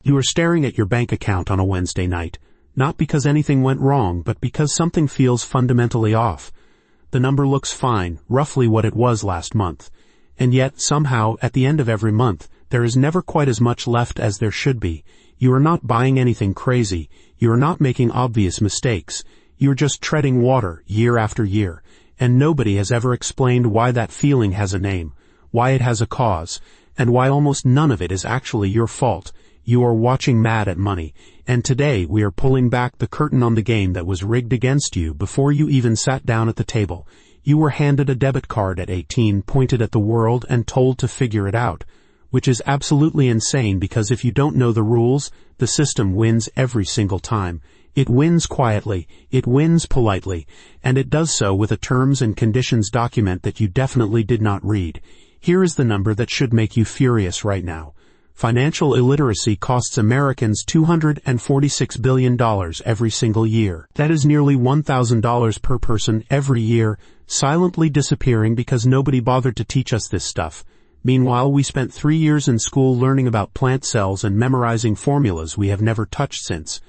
You are staring at your bank account on a Wednesday night, not because anything went wrong, but because something feels fundamentally off. The number looks fine, roughly what it was last month. And yet, somehow, at the end of every month, there is never quite as much left as there should be. You are not buying anything crazy. You are not making obvious mistakes. You are just treading water, year after year. And nobody has ever explained why that feeling has a name, why it has a cause, and why almost none of it is actually your fault. You are watching Mad at Money, and today we are pulling back the curtain on the game that was rigged against you before you even sat down at the table. You were handed a debit card at 18, pointed at the world, and told to figure it out, which is absolutely insane because if you don't know the rules, the system wins every single time. It wins quietly, it wins politely, and it does so with a terms and conditions document that you definitely did not read. Here is the number that should make you furious right now. Financial illiteracy costs Americans $246 billion every single year. That is nearly $1,000 per person every year, silently disappearing because nobody bothered to teach us this stuff. Meanwhile, we spent 3 years in school learning about plant cells and memorizing formulas we have never touched since.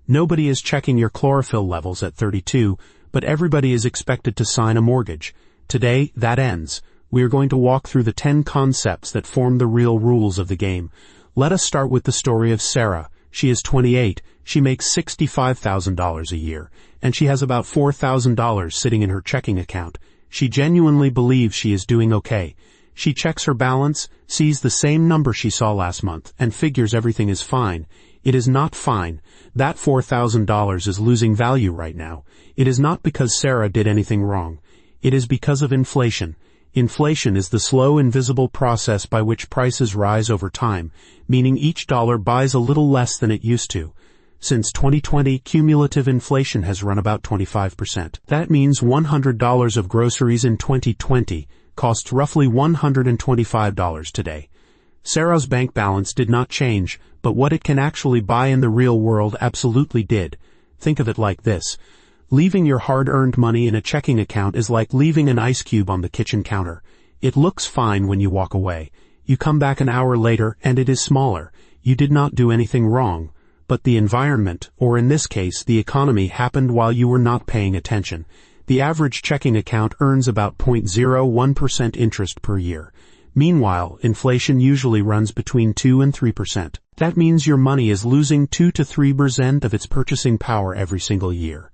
Nobody is checking your chlorophyll levels at 32, but everybody is expected to sign a mortgage. Today, that ends. We are going to walk through the 10 concepts that form the real rules of the game. Let us start with the story of Sarah. She is 28, she makes $65,000 a year, and she has about $4,000 sitting in her checking account. She genuinely believes she is doing okay. She checks her balance, sees the same number she saw last month, and figures everything is fine. It is not fine. That $4,000 is losing value right now. It is not because Sarah did anything wrong. It is because of inflation. Inflation is the slow, invisible process by which prices rise over time, meaning each dollar buys a little less than it used to. Since 2020, cumulative inflation has run about 25%. That means $100 of groceries in 2020 costs roughly $125 today. Sarah's bank balance did not change, but what it can actually buy in the real world absolutely did. Think of it like this. Leaving your hard-earned money in a checking account is like leaving an ice cube on the kitchen counter. It looks fine when you walk away. You come back an hour later and it is smaller. You did not do anything wrong. But the environment, or in this case the economy, happened while you were not paying attention. The average checking account earns about 0.01% interest per year. Meanwhile, inflation usually runs between 2 and 3%. That means your money is losing 2 to 3% of its purchasing power every single year.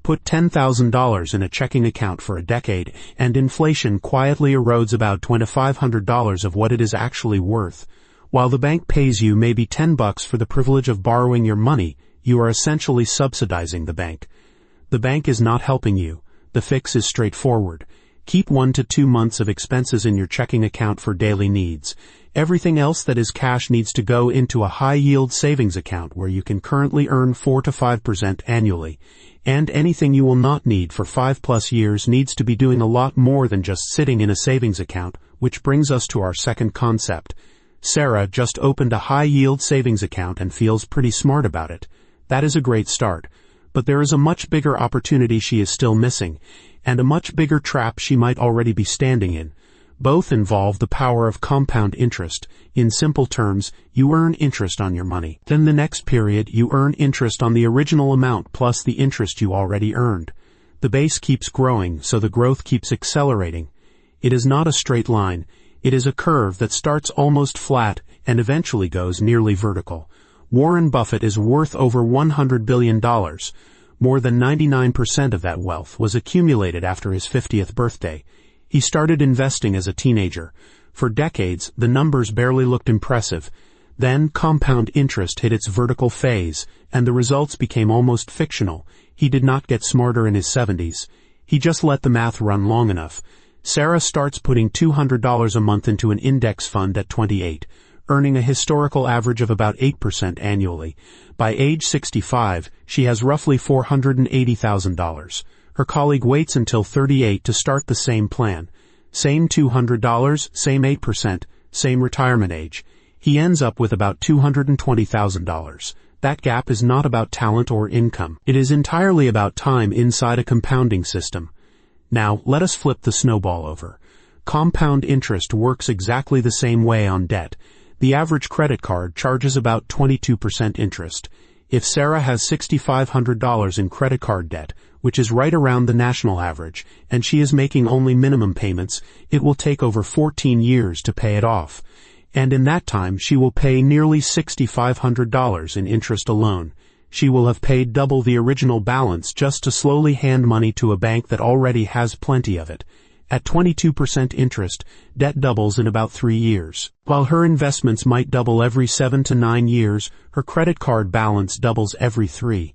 Put $10,000 in a checking account for a decade, and inflation quietly erodes about $2,500 of what it is actually worth. While the bank pays you maybe $10 for the privilege of borrowing your money, you are essentially subsidizing the bank. The bank is not helping you. The fix is straightforward. Keep 1 to 2 months of expenses in your checking account for daily needs. Everything else that is cash needs to go into a high-yield savings account where you can currently earn 4 to 5% annually. And anything you will not need for 5+ years needs to be doing a lot more than just sitting in a savings account, which brings us to our second concept. Sarah just opened a high-yield savings account and feels pretty smart about it. That is a great start. But there is a much bigger opportunity she is still missing, and a much bigger trap she might already be standing in. Both involve the power of compound interest. In simple terms, you earn interest on your money. Then the next period, you earn interest on the original amount plus the interest you already earned. The base keeps growing, so the growth keeps accelerating. It is not a straight line. It is a curve that starts almost flat and eventually goes nearly vertical. Warren Buffett is worth over $100 billion. More than 99% of that wealth was accumulated after his 50th birthday. He started investing as a teenager. For decades, the numbers barely looked impressive. Then compound interest hit its vertical phase, and the results became almost fictional. He did not get smarter in his 70s. He just let the math run long enough. Sarah starts putting $200 a month into an index fund at 28, earning a historical average of about 8% annually. By age 65, she has roughly $480,000. Her colleague waits until 38 to start the same plan. Same $200, same 8%, same retirement age. He ends up with about $220,000. That gap is not about talent or income. It is entirely about time inside a compounding system. Now, let us flip the snowball over. Compound interest works exactly the same way on debt. The average credit card charges about 22% interest. If Sarah has $6,500 in credit card debt, which is right around the national average, and she is making only minimum payments, it will take over 14 years to pay it off. And in that time she will pay nearly $6,500 in interest alone. She will have paid double the original balance just to slowly hand money to a bank that already has plenty of it. At 22% interest, debt doubles in about 3 years. While her investments might double every 7 to 9 years, her credit card balance doubles every 3.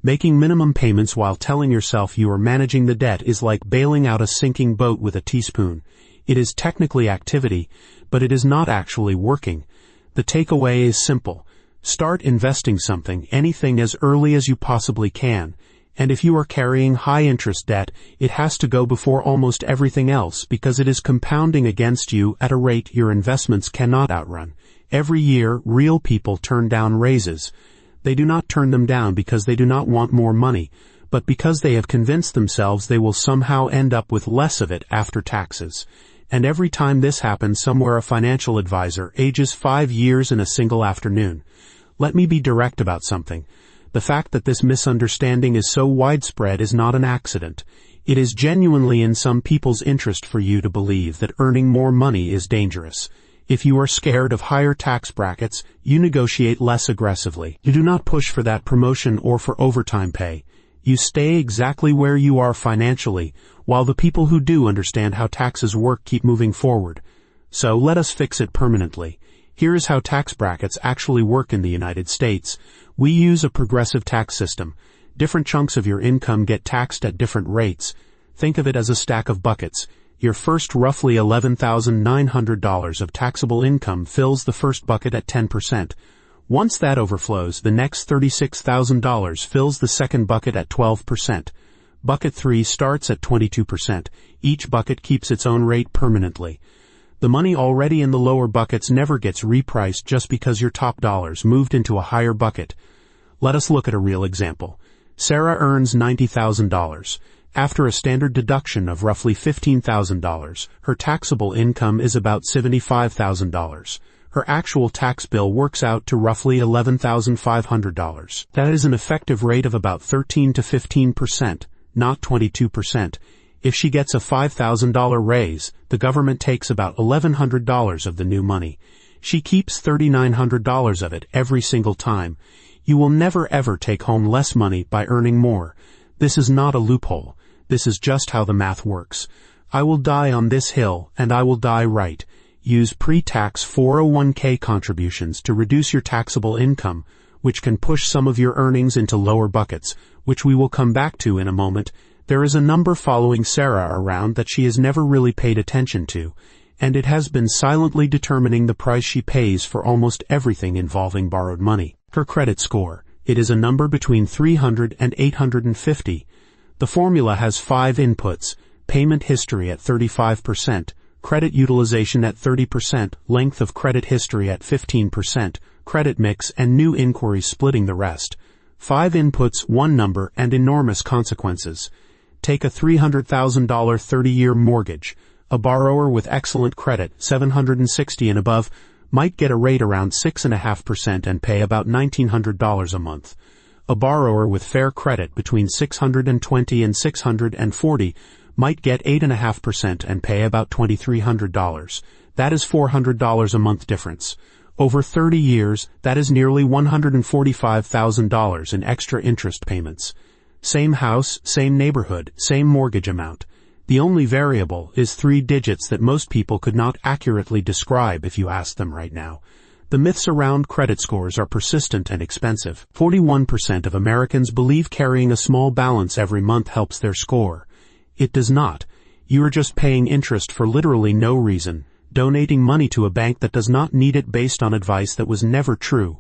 Making minimum payments while telling yourself you are managing the debt is like bailing out a sinking boat with a teaspoon. It is technically activity, but it is not actually working. The takeaway is simple. Start investing something, anything as early as you possibly can. And if you are carrying high-interest debt, it has to go before almost everything else because it is compounding against you at a rate your investments cannot outrun. Every year, real people turn down raises. They do not turn them down because they do not want more money, but because they have convinced themselves they will somehow end up with less of it after taxes. And every time this happens somewhere, a financial advisor ages 5 years in a single afternoon. Let me be direct about something. The fact that this misunderstanding is so widespread is not an accident. It is genuinely in some people's interest for you to believe that earning more money is dangerous. If you are scared of higher tax brackets, you negotiate less aggressively. You do not push for that promotion or for overtime pay. You stay exactly where you are financially, while the people who do understand how taxes work keep moving forward. So let us fix it permanently. Here is how tax brackets actually work in the United States. We use a progressive tax system. Different chunks of your income get taxed at different rates. Think of it as a stack of buckets. Your first roughly $11,900 of taxable income fills the first bucket at 10%. Once that overflows, the next $36,000 fills the second bucket at 12%. Bucket 3 starts at 22%. Each bucket keeps its own rate permanently. The money already in the lower buckets never gets repriced just because your top dollars moved into a higher bucket. Let us look at a real example. Sarah earns $90,000. After a standard deduction of roughly $15,000, her taxable income is about $75,000. Her actual tax bill works out to roughly $11,500. That is an effective rate of about 13 to 15%, not 22%. If she gets a $5,000 raise, the government takes about $1,100 of the new money. She keeps $3,900 of it every single time. You will never ever take home less money by earning more. This is not a loophole. This is just how the math works. I will die on this hill, and I will die right. Use pre-tax 401k contributions to reduce your taxable income, which can push some of your earnings into lower buckets, which we will come back to in a moment. There is a number following Sarah around that she has never really paid attention to, and it has been silently determining the price she pays for almost everything involving borrowed money. Her credit score. It is a number between 300 and 850. The formula has 5 inputs: payment history at 35%, credit utilization at 30%, length of credit history at 15%, credit mix, and new inquiries splitting the rest. 5 inputs, 1 number, and enormous consequences. Take a $300,000 30-year mortgage. A borrower with excellent credit, 760 and above, might get a rate around 6.5% and pay about $1,900 a month. A borrower with fair credit between 620 and 640 might get 8.5% and pay about $2,300. That is $400 a month difference. Over 30 years, that is nearly $145,000 in extra interest payments. Same house, same neighborhood, same mortgage amount. The only variable is 3 digits that most people could not accurately describe if you asked them right now. The myths around credit scores are persistent and expensive. 41% of Americans believe carrying a small balance every month helps their score. It does not. You are just paying interest for literally no reason, donating money to a bank that does not need it based on advice that was never true.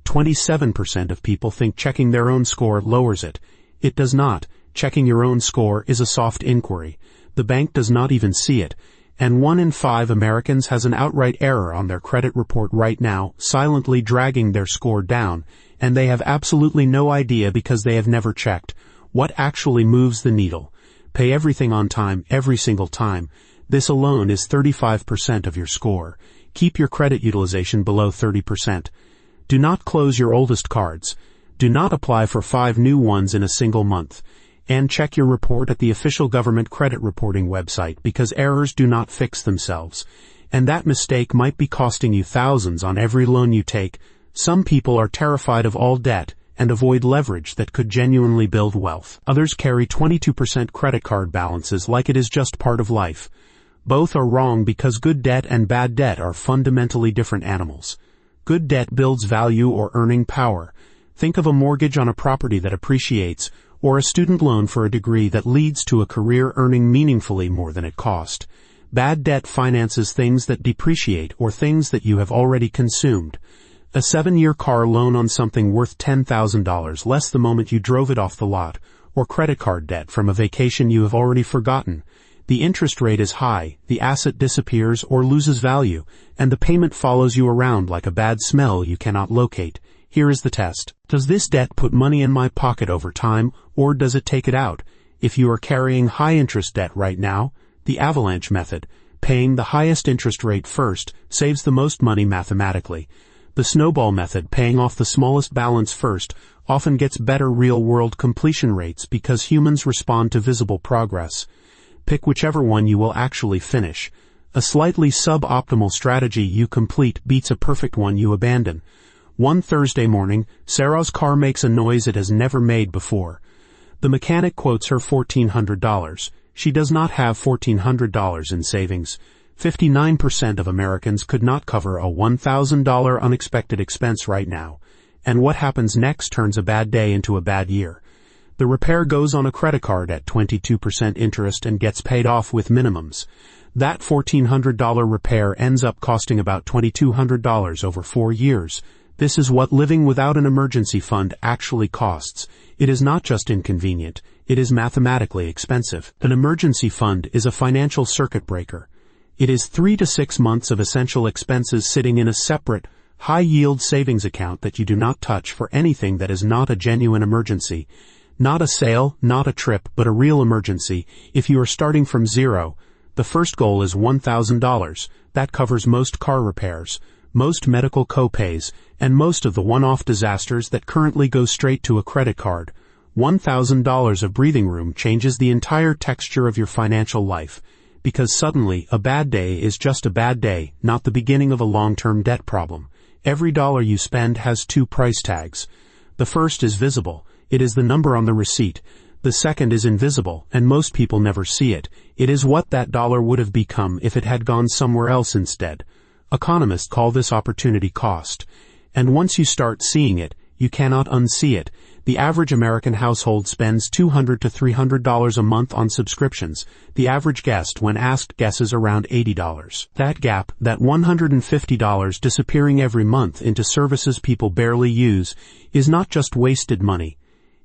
27% of people think checking their own score lowers it. It does not. Checking your own score is a soft inquiry. The bank does not even see it. And 1 in 5 Americans has an outright error on their credit report right now, silently dragging their score down, and they have absolutely no idea because they have never checked. What actually moves the needle? Pay everything on time, every single time. This alone is 35% of your score. Keep your credit utilization below 30%. Do not close your oldest cards. Do not apply for 5 new ones in a single month. And check your report at the official government credit reporting website, because errors do not fix themselves. And that mistake might be costing you thousands on every loan you take. Some people are terrified of all debt and avoid leverage that could genuinely build wealth. Others carry 22% credit card balances like it is just part of life. Both are wrong, because good debt and bad debt are fundamentally different animals. Good debt builds value or earning power. Think of a mortgage on a property that appreciates, or a student loan for a degree that leads to a career earning meaningfully more than it cost. Bad debt finances things that depreciate or things that you have already consumed. A 7-year car loan on something worth $10,000 less the moment you drove it off the lot, or credit card debt from a vacation you have already forgotten. The interest rate is high, the asset disappears or loses value, and the payment follows you around like a bad smell you cannot locate. Here is the test. Does this debt put money in my pocket over time, or does it take it out? If you are carrying high-interest debt right now, the avalanche method, paying the highest interest rate first, saves the most money mathematically. The snowball method, paying off the smallest balance first, often gets better real-world completion rates because humans respond to visible progress. Pick whichever one you will actually finish. A slightly suboptimal strategy you complete beats a perfect one you abandon. One Thursday morning, Sarah's car makes a noise it has never made before. The mechanic quotes her $1,400. She does not have $1,400 in savings. 59% of Americans could not cover a $1,000 unexpected expense right now. And what happens next turns a bad day into a bad year. The repair goes on a credit card at 22% interest and gets paid off with minimums. That $1,400 repair ends up costing about $2,200 over 4 years. This is what living without an emergency fund actually costs. It is not just inconvenient, it is mathematically expensive. An emergency fund is a financial circuit breaker. It is 3 to 6 months of essential expenses sitting in a separate, high-yield savings account that you do not touch for anything that is not a genuine emergency. Not a sale, not a trip, but a real emergency. If you are starting from zero, the first goal is $1,000. That covers most car repairs, most medical co-pays, and most of the one-off disasters that currently go straight to a credit card. $1,000 of breathing room changes the entire texture of your financial life, because suddenly a bad day is just a bad day, not the beginning of a long-term debt problem. Every dollar you spend has 2 price tags. The first is visible. It is the number on the receipt. The second is invisible, and most people never see it. It is what that dollar would have become if it had gone somewhere else instead. Economists call this opportunity cost. And once you start seeing it, you cannot unsee it. The average American household spends $200 to $300 a month on subscriptions. The average guest, when asked, guesses around $80. That gap, that $150 disappearing every month into services people barely use, is not just wasted money.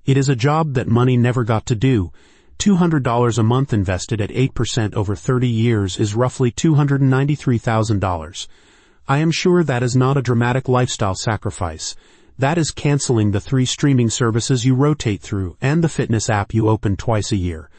It is a job that money never got to do. $200 a month invested at 8% over 30 years is roughly $293,000. I am sure that is not a dramatic lifestyle sacrifice. That is canceling the 3 streaming services you rotate through and the fitness app you open twice a year.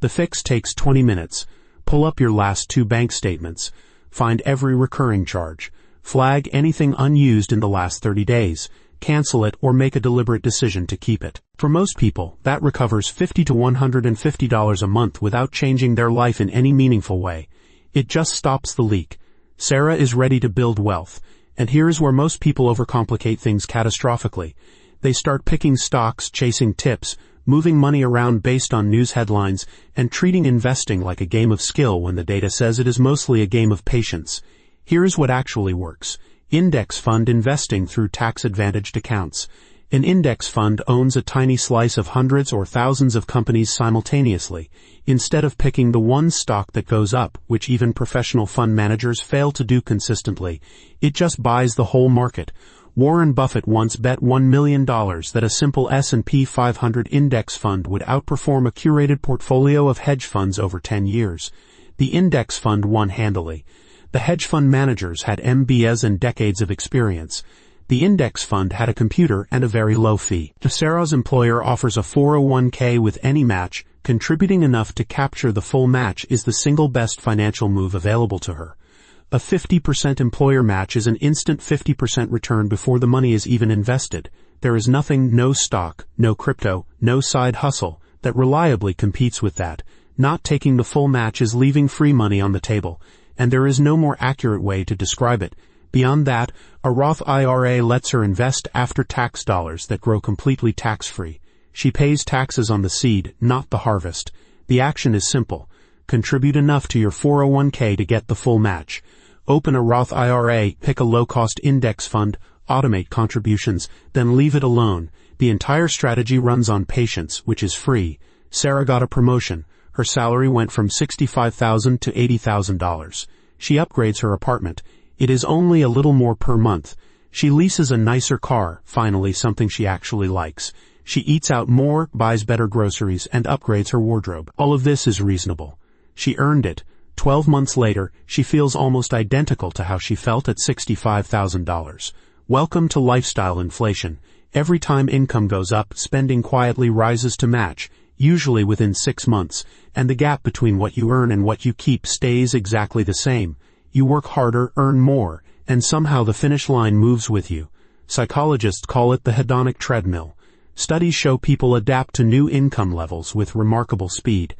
The fix takes 20 minutes. Pull up your last 2 bank statements. Find every recurring charge. Flag anything unused in the last 30 days. Cancel it or make a deliberate decision to keep it. For most people, that recovers $50 to $150 a month without changing their life in any meaningful way. It just stops the leak. Sarah is ready to build wealth. And here is where most people overcomplicate things catastrophically. They start picking stocks, chasing tips, moving money around based on news headlines, and treating investing like a game of skill when the data says it is mostly a game of patience. Here is what actually works. Index fund investing through tax-advantaged accounts. An index fund owns a tiny slice of hundreds or thousands of companies simultaneously. Instead of picking the one stock that goes up, which even professional fund managers fail to do consistently, it just buys the whole market. Warren Buffett once bet $1 million that a simple S&P 500 index fund would outperform a curated portfolio of hedge funds over 10 years. The index fund won handily. The hedge fund managers had MBAs and decades of experience. The index fund had a computer and a very low fee. Sarah's employer offers a 401k with any match. Contributing enough to capture the full match is the single best financial move available to her. A 50% employer match is an instant 50% return before the money is even invested. There is nothing, no stock, no crypto, no side hustle, that reliably competes with that. Not taking the full match is leaving free money on the table, and there is no more accurate way to describe it. Beyond that, a Roth IRA lets her invest after-tax dollars that grow completely tax-free. She pays taxes on the seed, not the harvest. The action is simple. Contribute enough to your 401k to get the full match. Open a Roth IRA, pick a low-cost index fund, automate contributions, then leave it alone. The entire strategy runs on patience, which is free. Sarah got a promotion. Her salary went from $65,000 to $80,000. She upgrades her apartment. It is only a little more per month. She leases a nicer car, finally something she actually likes. She eats out more, buys better groceries, and upgrades her wardrobe. All of this is reasonable. She earned it. 12 months later, she feels almost identical to how she felt at $65,000. Welcome to lifestyle inflation. Every time income goes up, spending quietly rises to match, usually within 6 months, and the gap between what you earn and what you keep stays exactly the same. You work harder, earn more, and somehow the finish line moves with you. Psychologists call it the hedonic treadmill. Studies show people adapt to new income levels with remarkable speed.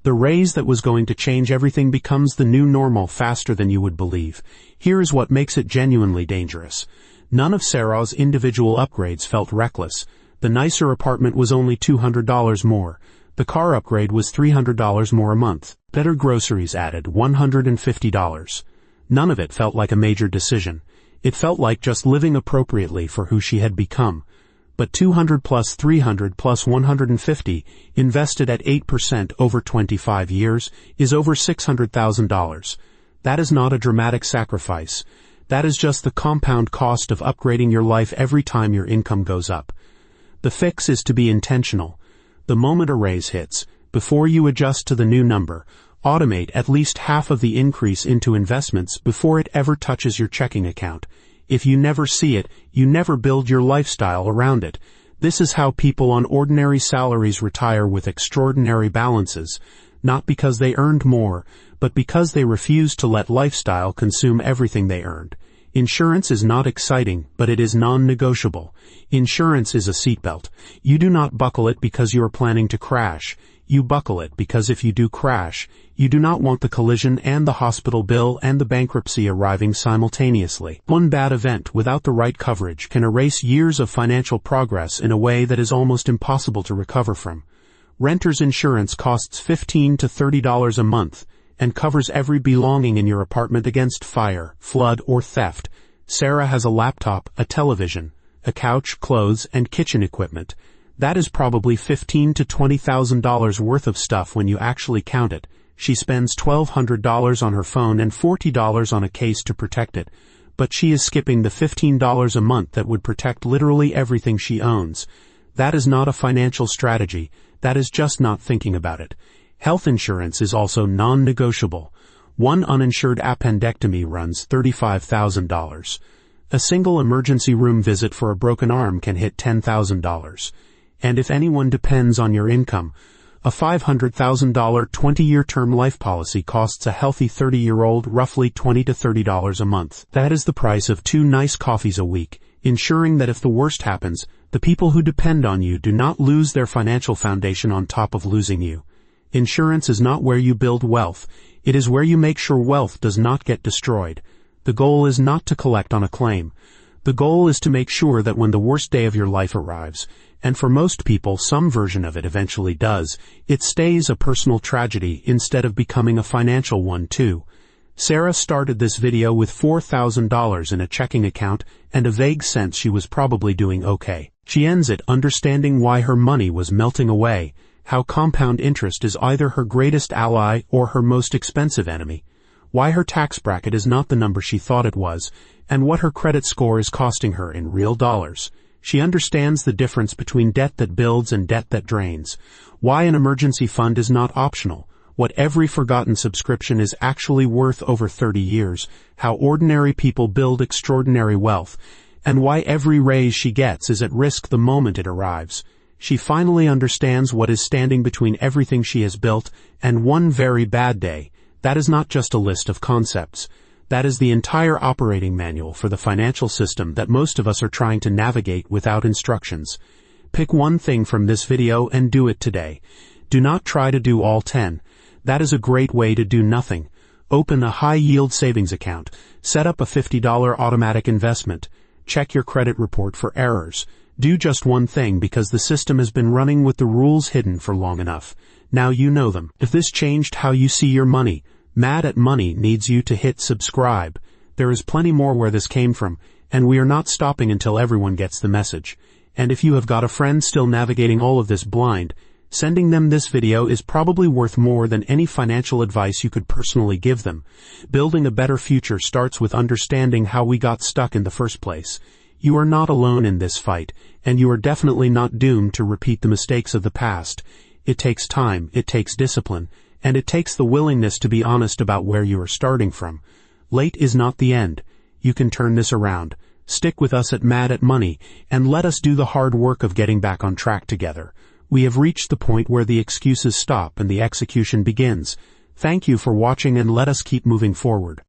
The raise that was going to change everything becomes the new normal faster than you would believe. Here is what makes it genuinely dangerous. None of Sarah's individual upgrades felt reckless. The nicer apartment was only $200 more. The car upgrade was $300 more a month. Better groceries added $150. None of it felt like a major decision. It felt like just living appropriately for who she had become. But 200 plus 300 plus 150, invested at 8% over 25 years, is over $600,000. That is not a dramatic sacrifice. That is just the compound cost of upgrading your life every time your income goes up. The fix is to be intentional. The moment a raise hits, before you adjust to the new number, automate at least half of the increase into investments before it ever touches your checking account. If you never see it, you never build your lifestyle around it. This is how people on ordinary salaries retire with extraordinary balances, not because they earned more, but because they refused to let lifestyle consume everything they earned. Insurance is not exciting, but it is non-negotiable. Insurance is a seatbelt. You do not buckle it because you are planning to crash. You buckle it because if you do crash, you do not want the collision and the hospital bill and the bankruptcy arriving simultaneously. One bad event without the right coverage can erase years of financial progress in a way that is almost impossible to recover from. Renter's insurance costs $15 to $30 a month and covers every belonging in your apartment against fire, flood, or theft. Sarah has a laptop, a television, a couch, clothes, and kitchen equipment. That is probably $15,000 to $20,000 worth of stuff when you actually count it. She spends $1,200 on her phone and $40 on a case to protect it. But she is skipping the $15 a month that would protect literally everything she owns. That is not a financial strategy. That is just not thinking about it. Health insurance is also non-negotiable. One uninsured appendectomy runs $35,000. A single emergency room visit for a broken arm can hit $10,000. And if anyone depends on your income, a $500,000 20-year term life policy costs a healthy 30-year-old roughly $20 to $30 a month. That is the price of 2 nice coffees a week, ensuring that if the worst happens, the people who depend on you do not lose their financial foundation on top of losing you. Insurance is not where you build wealth. It is where you make sure wealth does not get destroyed. The goal is not to collect on a claim. The goal is to make sure that when the worst day of your life arrives, and for most people some version of it eventually does, it stays a personal tragedy instead of becoming a financial one too. Sarah started this video with $4,000 in a checking account and a vague sense she was probably doing okay. She ends it understanding why her money was melting away, how compound interest is either her greatest ally or her most expensive enemy, why her tax bracket is not the number she thought it was, and what her credit score is costing her in real dollars. She understands the difference between debt that builds and debt that drains, why an emergency fund is not optional, what every forgotten subscription is actually worth over 30 years, how ordinary people build extraordinary wealth, and why every raise she gets is at risk the moment it arrives. She finally understands what is standing between everything she has built and one very bad day. That is not just a list of concepts. That is the entire operating manual for the financial system that most of us are trying to navigate without instructions. Pick one thing from this video and do it today. Do not try to do all 10. That is a great way to do nothing. Open a high-yield savings account. Set up a $50 automatic investment. Check your credit report for errors. Do just one thing because the system has been running with the rules hidden for long enough. Now you know them. If this changed how you see your money, Mad at Money needs you to hit subscribe. There is plenty more where this came from, and we are not stopping until everyone gets the message. And if you have got a friend still navigating all of this blind, sending them this video is probably worth more than any financial advice you could personally give them. Building a better future starts with understanding how we got stuck in the first place. You are not alone in this fight, and you are definitely not doomed to repeat the mistakes of the past. It takes time, it takes discipline, and it takes the willingness to be honest about where you are starting from. Late is not the end. You can turn this around. Stick with us at Mad at Money, and let us do the hard work of getting back on track together. We have reached the point where the excuses stop and the execution begins. Thank you for watching, and let us keep moving forward.